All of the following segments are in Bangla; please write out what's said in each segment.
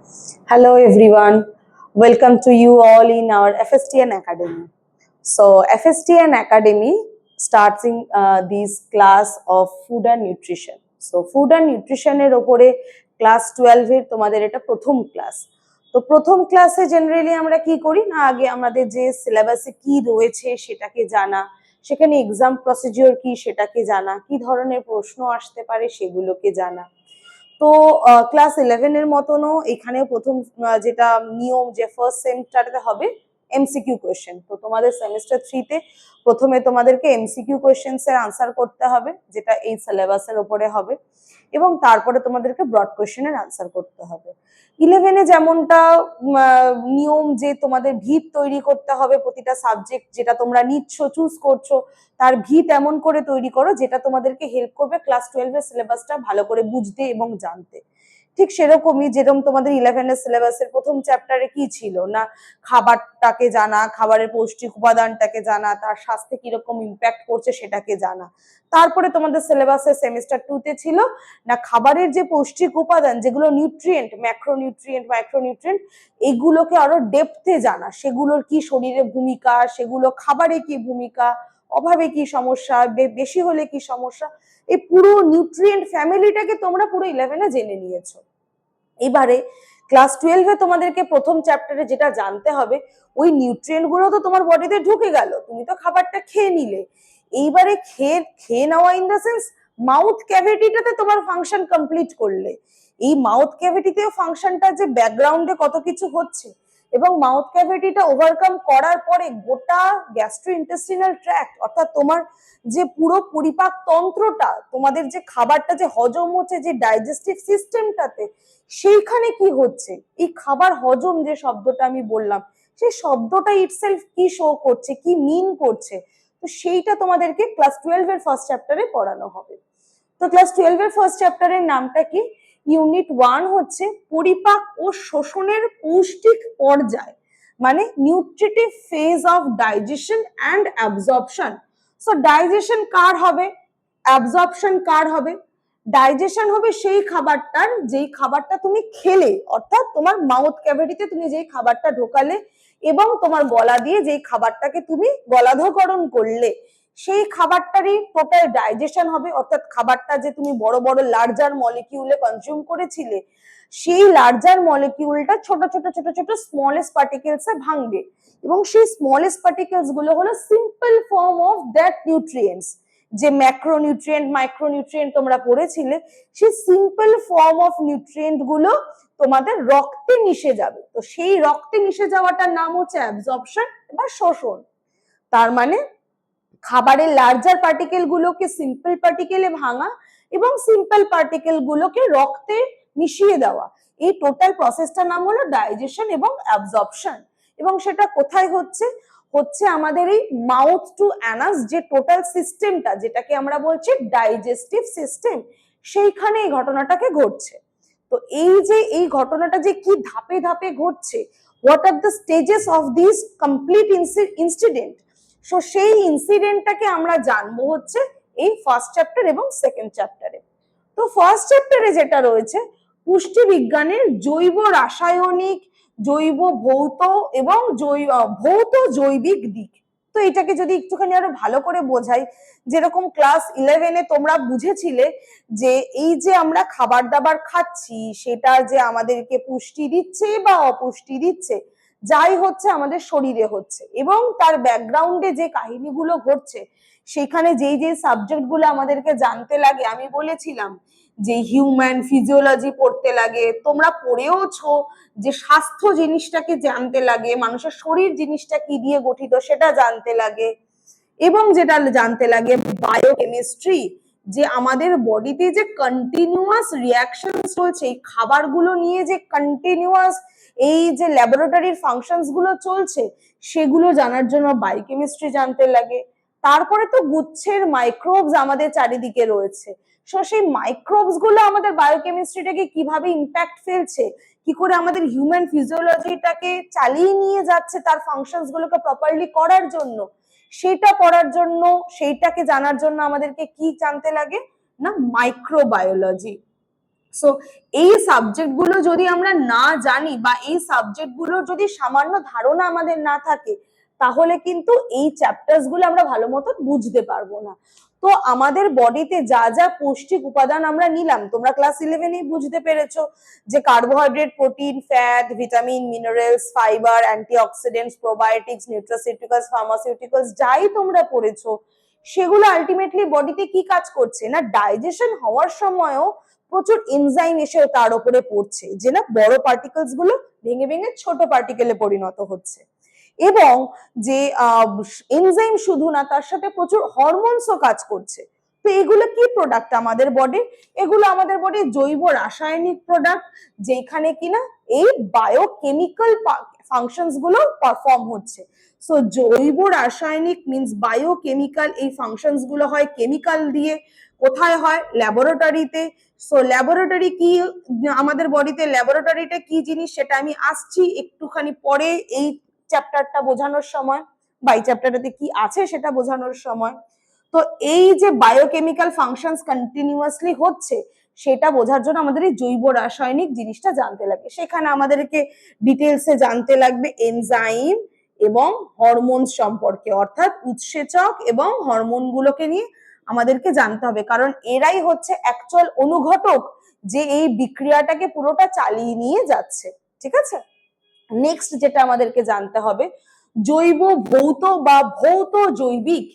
Hello everyone, welcome to you all in our FSTN Academy. So FSTN Academy starts in this class of food and nutrition. So food and nutrition এর ওপরে ক্লাস 12 এর তোমাদের এটা প্রথম ক্লাস। তো প্রথম ক্লাসে জেনারেলি আমরা কি করি না, আগে আমাদের যে সিলেবাসে কি রয়েছে সেটাকে জানা, সেখানে এক্সাম প্রসিডিওর কি সেটাকে জানা, কি ধরনের প্রশ্ন আসতে পারে সেগুলোকে জানা। তো ক্লাস 11 এর মতনও এখানে প্রথম যেটা নিয়ম যে ফার্স্ট সেমিস্টারে হবে এমসিকিউ কোয়েশ্চেন। তো তোমাদের সেমিস্টার 3 তে প্রথমে তোমাদেরকে এমসিকিউ কোয়েশ্চেন্স এর আনসার করতে হবে, যেটা এই সিলেবাসের উপরে হবে, এবং তারপরে তোমাদেরকে ব্রড কোয়েশ্চেনের আনসার করতে হবে। 11 এ যেমনটা নিয়ম যে তোমাদের ভিত তৈরি করতে হবে, প্রতিটা সাবজেক্ট যেটা তোমরা নিচ্ছ চুজ করছো তার ভিত এমন করে তৈরি করো যেটা তোমাদেরকে হেল্প করবে ক্লাস 12 এর সিলেবাসটা ভালো করে বুঝতে এবং জানতে। ঠিক সেরকমই যেরকম তোমাদের 11 এর সিলেবাসের প্রথম চ্যাপ্টারে কি ছিল না, খাবারটাকে জানা, খাবারের পৌষ্টিক উপাদানটাকে জানা, তার স্বাস্থ্যে কিরকম ইম্প্যাক্ট করছে সেটাকে জানা। তারপরে তোমাদের সিলেবাসের সেমিস্টার 2 তে ছিল না খাবারের যে পৌষ্টিক উপাদান যেগুলো নিউট্রিয়েন্ট, ম্যাক্রোনিউট্রিয়েন্ট, মাইক্রোনিউট্রিয়েন্ট, এগুলোকে আরো ডেপথে জানা, সেগুলোর কি শরীরে ভূমিকা, সেগুলো খাবারে কি ভূমিকা, অভাবে কি সমস্যা, বেশি হলে কি সমস্যা, এই পুরো নিউট্রিয়েন্ট ফ্যামিলিটাকে তোমরা পুরো 11 এ জেনে নিয়েছো। এবারে ক্লাস 12 এ তোমাদেরকে প্রথম চ্যাপ্টারে যেটা জানতে হবে, ওই নিউট্রিয়েন্ট গুলো তো তোমার বডিতে ঢুকে গেল, তুমি তো খাবারটা খেয়ে নিলে, এইবারে খেয়ে নেওয়া ইন দ্য সেন্স মাউথ ক্যাভিটিটাতে তোমার ফাংশন কমপ্লিট করলে, এই মাউথ ক্যাভিটিতেও ফাংশনটা যে ব্যাকগ্রাউন্ডে কত কিছু হচ্ছে, এবং মাউথ ক্যাভিটিটা ওভারকাম করার পরে গোটা গ্যাস্ট্রোইন্টেস্টিনাল ট্র্যাক্ট অর্থাৎ তোমার যে পুরো পরিপাক তন্ত্রটা, তোমাদের যে খাবারটা যে হজম হচ্ছে যে ডাইজেস্টিভ সিস্টেমটাতে, সেইখানে কি হচ্ছে, এই খাবার হজম যে শব্দটা আমি বললাম, সেই শব্দটা ইটসেলফ কি শো করছে, কি মিন করছে, তো সেইটা তোমাদেরকে ক্লাস 12 এর ফার্স্ট চ্যাপ্টারে পড়ানো হবে। তো ক্লাস 12 এর ফার্স্ট চ্যাপ্টারের নামটা কি, ইউনিট 1 হচ্ছে পরিপাক ও শোষণের পৌষ্টিক পর্যায়, মানে nutritive phase of digestion and absorption. So digestion কার হবে, অ্যাবজর্পশন কার হবে? ডাইজেশন হবে সেই খাবারটার যেই খাবারটা তুমি খেলে, অর্থাৎ তোমার মাউথ ক্যাভিটিতে তুমি যেই খাবারটা ঢোকালে এবং তোমার গলা দিয়ে যেই খাবারটাকে তুমি গলাধঃকরণ করলে, সেই খাবারটারই টোটাল ডাইজেশন হবে, অর্থাৎ খাবারটা যে তুমি বড় বড় লার্জার মলিকিউলে কনজিউম করেছিলে, সেই লার্জার মলিকিউলটা ছোট ছোট ছোট ছোট স্মলেস্ট পার্টিকেলসে ভাঙবে, এবং সেই স্মলেস্ট পার্টিকেলস গুলো হলো simple form of that nutrients. যে ম্যাক্রোনিউট্রিয়েন্ট, মাইক্রোনিউট্রিয়েন্ট তোমরা পড়েছিলে, সেই সিম্পল ফর্ম অফ নিউট্রিয়েন্ট গুলো তোমাদের রক্তে মিশে যাবে। তো সেই রক্তে মিশে যাওয়াটার নাম হচ্ছে অ্যাবজর্পশন বা শোষণ। তার মানে খাবারের লার্জার পার্টিকেল গুলোকে সিম্পল পার্টিকেলে ভাঙা এবং সিম্পল পার্টিকেল গুলোকে রক্তে মিশিয়ে দেওয়া, এই টোটাল প্রসেসটার নাম হলো ডাইজেশন এবং অ্যাবজর্পশন। এবং সেটা কোথায় হচ্ছে, হচ্ছে আমাদের এই মাউথ টু অ্যানাস যে টোটাল সিস্টেমটা, যেটাকে আমরা বলছি ডাইজেস্টিভ সিস্টেম, সেইখানে এই ঘটনাটাকে ঘটছে। তো এই যে এই ঘটনাটা যে কি ধাপে ধাপে ঘটছে, what are the stages of this complete incident, so সেই ইনসিডেন্টটাকে আমরা জানবো হচ্ছে এই ফার্স্ট চ্যাপ্টার এবং সেকেন্ড চ্যাপ্টারে। তো ফার্স্ট চ্যাপ্টারে যেটা রয়েছে পুষ্টি বিজ্ঞানের জৈব রাসায়নিক, জৈব ভৌত এবং ভৌত জৈবিক দিক। তো এটাকে যদি একটুখানি আরো ভালো করে বোঝাই, যেরকম ক্লাস 11 এ তোমরা বুঝেছিলে যে এই যে আমরা খাবার দাবার খাচ্ছি সেটা যে আমাদেরকে পুষ্টি দিচ্ছে বা অপুষ্টি দিচ্ছে, যাই হচ্ছে আমাদের শরীরে হচ্ছে, এবং তার ব্যাকগ্রাউন্ডে যে কাহিনীগুলো ঘটছে, সেখানে যেই যেই সাবজেক্ট গুলো আমাদেরকে জানতে লাগে, আমি বলেছিলাম যে হিউম্যান ফিজিওলজি পড়তে লাগে, তোমরা পড়েওছো যে স্বাস্থ্য জিনিসটাকে জানতে লাগে, মানুষের শরীর জিনিসটা কি দিয়ে গঠিত সেটা জানতে লাগে, এবং যেটা জানতে লাগে বায়োকেমিস্ট্রি, যে আমাদের বডিতে যে কন্টিনিউয়াস রিয়াকশন চলছে এই খাবারগুলো নিয়ে, যে কন্টিনিউয়াস এই যে ল্যাবরেটরির ফাংশনস গুলো চলছে, সেগুলো জানার জন্য বায়োকেমিস্ট্রি জানতে লাগে। তারপরে তো গুচ্ছের মাইক্রোবস আমাদের চারিদিকে রয়েছে, সো সেই মাইক্রোবস গুলো আমাদের বায়োকেমিস্ট্রিটাকে কিভাবে ইম্প্যাক্ট ফেলছে, কি করে আমাদের হিউম্যান ফিজিওলজিটাকে চালিয়ে নিয়ে যাচ্ছে তার ফাংশনস গুলোকে প্রপারলি করার জন্য, সেটা পড়ার জন্য, সেইটাকে জানার জন্য আমাদেরকে কি জানতে লাগে না মাইক্রোবায়োলজি। সো এই সাবজেক্ট গুলো যদি আমরা না জানি বা এই সাবজেক্ট গুলোর যদি সামান্য ধারণা আমাদের না থাকে, তাহলে কিন্তু এই চ্যাপ্টার্স গুলো আমরা ভালো মতো বুঝতে পারবো না। তো আমাদের বডিতে যা যা পৌষ্টিক উপাদান আমরা নিলাম, তোমরা ক্লাস 11এই বুঝতে পেরেছো যে carbohydrate, protein, fat, vitamin, minerals, fibre, antioxidants, probiotics, nutraceuticals, pharmaceuticals যাই তোমরা পড়েছো, সেগুলো আলটিমেটলি বডিতে কি কাজ করছে না, ডাইজেশন হওয়ার সময়ও প্রচুর এনজাইম এসে তার উপরে পড়ছে, যে না বড় পার্টিকেলস গুলো ভেঙে ভেঙে ছোট পার্টিকেলে পরিণত হচ্ছে। এবং যে এনজাইম শুধু না, তার সাথে প্রচুর হরমোনসও কাজ করছে। তো এগুলো কি প্রোডাক্ট আমাদের বডির? এগুলো আমাদের বডির জৈব রাসায়নিক প্রোডাক্ট, যেখানে কিনা এই বায়োকেমিক্যাল ফাংশনস গুলো পারফর্ম হচ্ছে। সো জৈব রাসায়নিক মিন্স বায়োকেমিক্যাল, এই ফাংশনস গুলো হয় কেমিক্যাল দিয়ে। কোথায় হয়? ল্যাবরেটরিতে। সো ল্যাবরেটরি কি আমাদের বডিতে, ল্যাবরেটরিটা কি জিনিস সেটা আমি আসছি একটুখানি পরে এই চ্যাপ্টারটা বোঝানোর সময়, বা এই চ্যাপ্টারটাতে কি আছে সেটা বোঝানোর সময়। তো এই যে বায়োকেমিক্যাল ফাংশনস কন্টিনিউয়াসলি হচ্ছে, সেটা বোঝার জন্য আমাদের এই জৈব রাসায়নিক জিনিসটা জানতে লাগে। সেখানে আমাদেরকে ডিটেলসে জানতে লাগবে এনজাইম এবং হরমোন সম্পর্কে, অর্থাৎ উৎসেচক এবং হরমোন গুলোকে নিয়ে আমাদেরকে জানতে হবে, কারণ এরাই হচ্ছে অ্যাকচুয়াল অনুঘটক যে এই বিক্রিয়াটাকে পুরোটা চালিয়ে নিয়ে যাচ্ছে। ঠিক আছে, নেক্সট যেটা আমাদেরকে জানতে হবে, জৈব ভৌত বা ভৌত জৈবিক,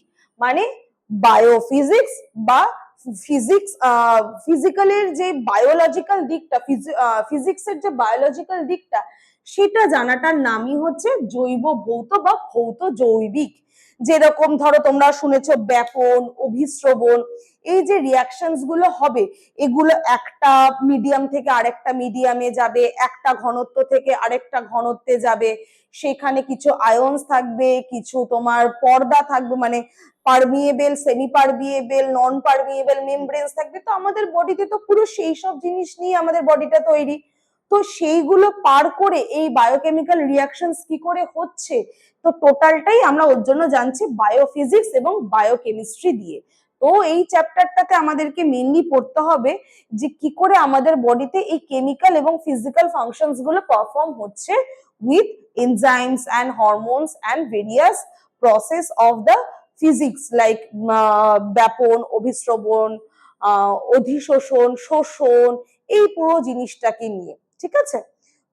মানে বায়োফিজিক্স বা ফিজিক্স, ফিজিক্যালের যে বায়োলজিক্যাল দিকটা, ফিজিক্সের যে বায়োলজিক্যাল দিকটা, সেটা জানাটার নামই হচ্ছে জৈব ভৌত বা ভৌত জৈবিক। যেরকম ধরো তোমরা শুনেছো ব্যাপন, অভিস্রবণ, এই যে রিয়াকশনস গুলো হবে, এগুলো একটা মিডিয়াম থেকে আরেকটা মিডিয়ামে যাবে, একটা ঘনত্ব থেকে আরেকটা ঘনত্বে যাবে, সেখানে কিছু আয়ন্স থাকবে, কিছু তোমার পর্দা থাকবে, মানে পারমিয়েবল, সেমি পারমিয়েবল, নন পারমিয়েবল মেমব্রেনস থাকবে। তো আমাদের বডিতে তো পুরো সেই সব জিনিস নিয়ে আমাদের বডিটা তৈরি। তো সেইগুলো পার করে এই বায়োকেমিক্যাল রিয়াকশনস কি করে হচ্ছে, তো টোটালটাই আমরা ওর জন্য জানছি বায়োফিজিক্স এবং বায়োকেমিস্ট্রি দিয়ে। তো এই চ্যাপ্টারটাতে আমাদেরকে মেইনলি পড়তে হবে যে কি করে আমাদের বডিতে এই কেমিক্যাল এবং ফিজিক্যাল ফাংশনস গুলো পারফর্ম হচ্ছে with enzymes and hormones and various process of the physics like ব্যাপন, অভিস্রবণ, অধিশোষণ, শোষণ, এই পুরো জিনিসটাকে নিয়ে। ঠিক আছে,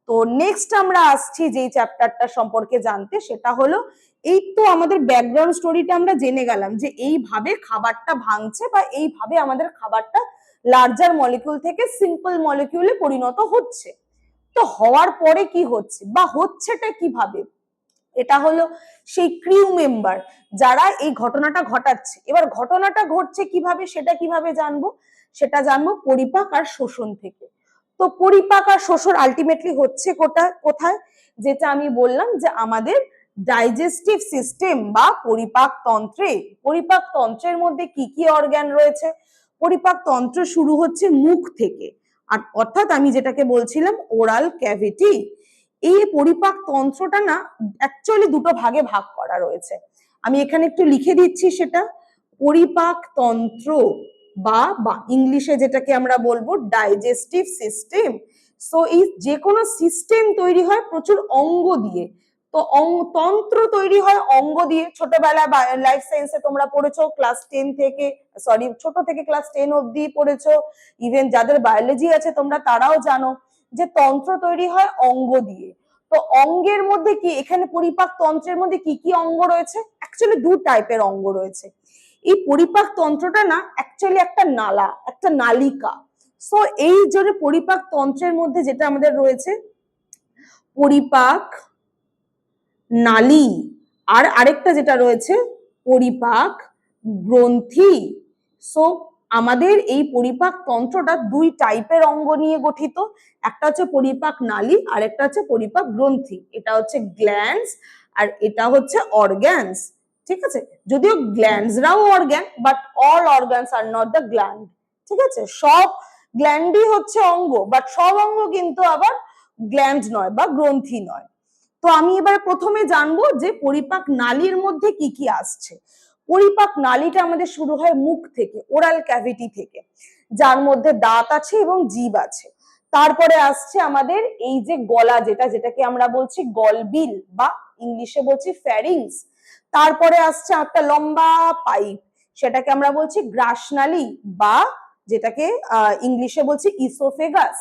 তো নেক্সট আমরা আসছি যে চ্যাপ্টারটা সম্পর্কে জানতে, সেটা হলো এই তো আমাদের ব্যাকগ্রাউন্ড স্টোরিটা আমরা জেনে গেলাম যে এইভাবে খাবারটা ভাঙছে বা এইভাবে আমাদের খাবারটা লার্জার মলিকিউল থেকে সিম্পল মলিকিউলে পরিণত হচ্ছে। তো হওয়ার পরে কি হচ্ছে বা হচ্ছেটা কিভাবে, এটা হলো সেই ক্রিউ মেম্বার যারা এই ঘটনাটা ঘটাচ্ছে। এবার ঘটনাটা ঘটছে কিভাবে, সেটা কিভাবে জানবো? সেটা জানবো পরিপাক আর শোষণ থেকে। তো পরিপাক আর শোষণ আলটিমেটলি হচ্ছে কোথায়? যেটা আমি বললাম যে আমাদের ডাইজেস্টিভ সিস্টেম বা পরিপাক তন্ত্রে। পরিপাক তন্ত্রের মধ্যে কি কি অর্গান রয়েছে? পরিপাক তন্ত্র শুরু হচ্ছে মুখ থেকে, আর অর্থাৎ আমি যেটাকে বলছিলাম ওরাল ক্যাভিটি। এই পরিপাক তন্ত্রটা না অ্যাকচুয়ালি দুটো ভাগে ভাগ করা রয়েছে, আমি এখানে একটু লিখে দিচ্ছি সেটা। পরিপাক তন্ত্র বা ইংলিশে যেটাকে আমরা বলবো ডাইজেস্টিভ সিস্টেম। সো এই যে কোনো সিস্টেম তৈরি হয় প্রচুর অঙ্গ দিয়ে। তো তন্ত্র তৈরি হয় অঙ্গ দিয়ে। ছোটবেলা লাইফ সায়েন্সে তোমরা পড়েছো ক্লাস 10 থেকে, সরি ছোট থেকে ক্লাস 10 অবধি পড়েছো, ইভেন যাদের বায়োলজি আছে তোমরা তারাও জানো যে তন্ত্র তৈরি হয় অঙ্গ দিয়ে। তো অঙ্গের মধ্যে কি, এখানে পরিপাক তন্ত্রের মধ্যে কি কি অঙ্গ রয়েছে? অ্যাকচুয়ালি দু টাইপের অঙ্গ রয়েছে। এই পরিপাক তন্ত্রটা না অ্যাকচুয়ালি একটা নালা, একটা নালিকা। সো এই জন্য পরিপাক তন্ত্রের মধ্যে যেটা আমাদের রয়েছে পরিপাক নালী, আর আরেকটা যেটা রয়েছে পরিপাক গ্রন্থি। সো আমাদের এই পরিপাক তন্ত্রটা দুই টাইপের অঙ্গ নিয়ে গঠিত, একটা হচ্ছে পরিপাক নালী আর একটা হচ্ছে পরিপাক গ্রন্থি। এটা হচ্ছে গ্ল্যান্ডস আর এটা হচ্ছে অর্গ্যানস। ঠিক আছে, যদিও গ্ল্যান্ডসরাও organ, but all organs are not the gland. ঠিক আছে, সব গ্ল্যান্ডই হচ্ছে অঙ্গ, বাট সব অঙ্গ কিন্তু আবার গ্ল্যান্ড নয় বা গ্রন্থি নয়। তো আমি এবার প্রথমে জানবো যে পরিপাক নালীর মধ্যে কি কি আসছে। পরিপাক নালীটা আমাদের শুরু হয় মুখ থেকে, ওরাল ক্যাভিটি থেকে। যার মধ্যে দাঁত আছে এবং জিভ আছে। তারপরে আসছে আমাদের এই যে গলা, যেটাকে আমরা বলছি গলবিল বা ইংলিশে বলছি ফ্যারিংস। তারপরে আসছে একটা লম্বা পাইপ, সেটাকে আমরা বলছি গ্রাসনালী বা যেটাকে ইংলিশে বলছি ইসোফেগাস।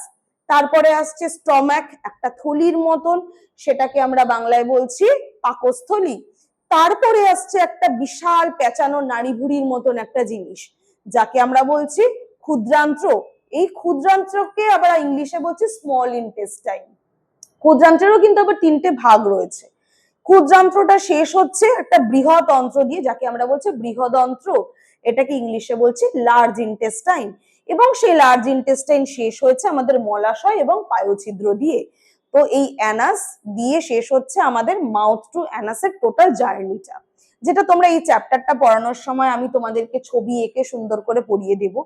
তারপরে আসছে স্টমাক, একটা থলির মতন, সেটাকে আমরা বাংলায় বলছি পাকস্থলী। তারপরে আসছে একটা বিশাল পেঁচানো নাড়ি ভুড়ির মতন একটা জিনিস, যাকে আমরা বলছি ক্ষুদ্রান্ত্র। এই ক্ষুদ্রান্ত্রকে আবার ইংলিশে বলছি স্মল ইন্টেস্টাইন। ক্ষুদ্রান্ত্রেরও কিন্তু আবার তিনটে ভাগ রয়েছে। ক্ষুদ্রান্ত্রটা শেষ হচ্ছে একটা বৃহৎ অন্ত্র দিয়ে, যাকে আমরা বলছি বৃহদন্ত্র, এটাকে ইংলিশে বলছি লার্জ ইন্টেস্টাইন। এবং সেই লার্জ ইন্টেস্টাইন শেষ হয়েছে আমাদের মলাশয় এবং পায়োছিদ্র দিয়ে। তো এই অ্যানাস দিয়ে শেষ হচ্ছে আমাদের মাউথ টু অ্যানাসের টোটাল জার্নিটা, যেটা তোমরা এই চ্যাপ্টারটা পড়ানোর সময় আমি তোমাদেরকে ছবি এঁকে সুন্দর করে পড়িয়ে দেব।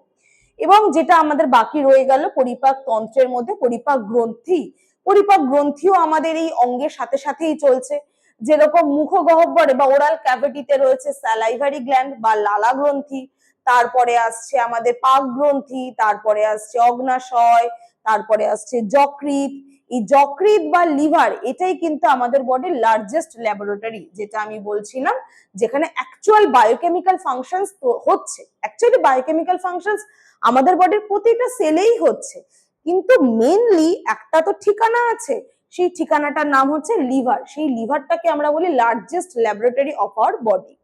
এবং যেটা আমাদের বাকি রয়ে গেল পরিপাক তন্ত্রের মধ্যে পরিপাক গ্রন্থি। পরিপাক গ্রন্থিও আমাদের এই অঙ্গের সাথে সাথেই চলছে। যেরকম মুখগহ্বরে বা ওরাল ক্যাভিটিতে রয়েছে স্যালাইভারি গ্ল্যান্ড বা লালা গ্রন্থি, তারপরে আসছে আমাদের পাক গ্রন্থি, তারপরে আসছে অগ্নাশয়, তারপরে আসছে যকৃৎ। এই যকৃৎ বা লিভার এটাই কিন্তু আমাদের বডির লার্জেস্ট ল্যাবরেটরি, যেটা আমি বলছিলাম, যেখানে অ্যাকচুয়াল বায়োকেমিক্যাল ফাংশনস হচ্ছে। অ্যাকচুয়ালি বায়োকেমিক্যাল ফাংশনস আমাদের বডির প্রতিটা সেলেই হচ্ছে, কিন্তু মেনলি একটা তো ঠিকানা আছে, সেই ঠিকানাটার নাম হচ্ছে লিভার। সেই লিভারটাকে আমরা বলি largest laboratory of our body.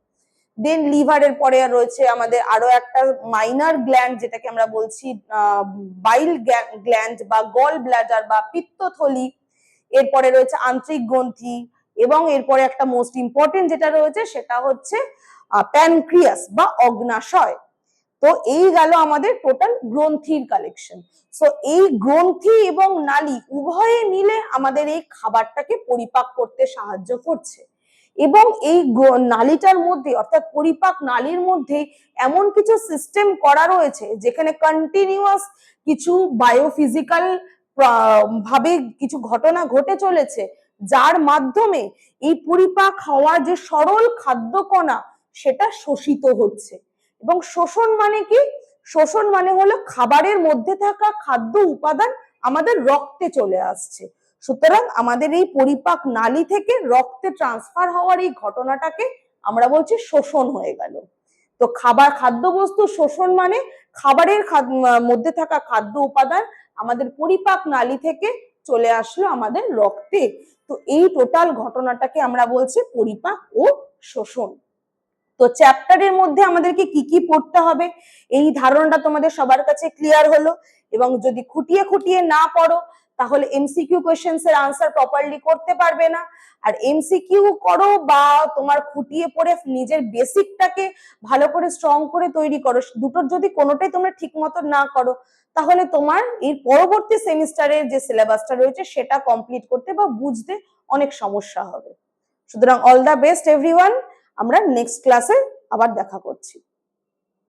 Then লিভারের পরে রয়েছে আমাদের আরো একটা মাইনার গ্ল্যান্ড, যেটাকে আমরা বলছি বাইল গ্ল্যান্ড বা গল ব্ল্যাডার বা পিত্তথলি। এরপরে রয়েছে আন্ত্রিক গ্রন্থি, এবং এরপরে একটা মোস্ট ইম্পর্টেন্ট যেটা রয়েছে সেটা হচ্ছে প্যানক্রিয়াস বা অগ্নাশয়। তো এই গেল আমাদের টোটাল গ্রন্থির কালেকশন। সো এই গ্রন্থি এবং নালী উভয়ে মিলে আমাদের এই খাবারটাকে পরিপাক করতে সাহায্য করছে। এবং এই নালীটার মধ্যে অর্থাৎ পরিপাক নালীর মধ্যে এমন কিছু সিস্টেম করা রয়েছে যেখানে কন্টিনিউয়াস কিছু বায়োফিজিক্যাল ভাবে কিছু ঘটনা ঘটে চলেছে, যার মাধ্যমে এই পরিপাক হওয়ার যে সরল খাদ্যকণা সেটা শোষিত হচ্ছে। এবং শোষণ মানে কি? শোষণ মানে হলো খাবারের মধ্যে থাকা খাদ্য উপাদান আমাদের রক্তে চলে আসছে। সুতরাং আমাদের এই পরিপাক নালী থেকে রক্তে ট্রান্সফার হওয়ার এই ঘটনাটাকে আমরা বলছি শোষণ হয়ে গেল। তো খাদ্যবস্তু শোষণ মানে খাবারের মধ্যে থাকা খাদ্য উপাদান আমাদের পরিপাক নালী থেকে চলে আসলো আমাদের রক্তে। তো এই টোটাল ঘটনাটাকে আমরা বলছি পরিপাক ও শোষণ। তো চ্যাপ্টারের মধ্যে আমাদেরকে কি কি পড়তে হবে এই ধারণাটা তোমাদের সবার কাছে ক্লিয়ার হলো। এবং যদি খুঁটিয়ে খুঁটিয়ে না পড়ো তাহলে এমসিকিউ কোশ্চেন্স এর আনসার প্রপারলি করতে পারবে না। আর এমসিকিউ করো বা তোমার খুঁটিয়ে পড়ে নিজের বেসিকটাকে ভালো করে স্ট্রং করে তৈরি করো, দুটোর যদি কোনোটাই তোমরা ঠিক মতো না করো তাহলে তোমার এই পরবর্তী সেমিস্টারের যে সিলেবাসটা রয়েছে সেটা কমপ্লিট করতে বা বুঝতে অনেক সমস্যা হবে। সুতরাং অল দ্য বেস্ট এভরিওয়ান, আমরা নেক্সট ক্লাসে আবার দেখা করছি।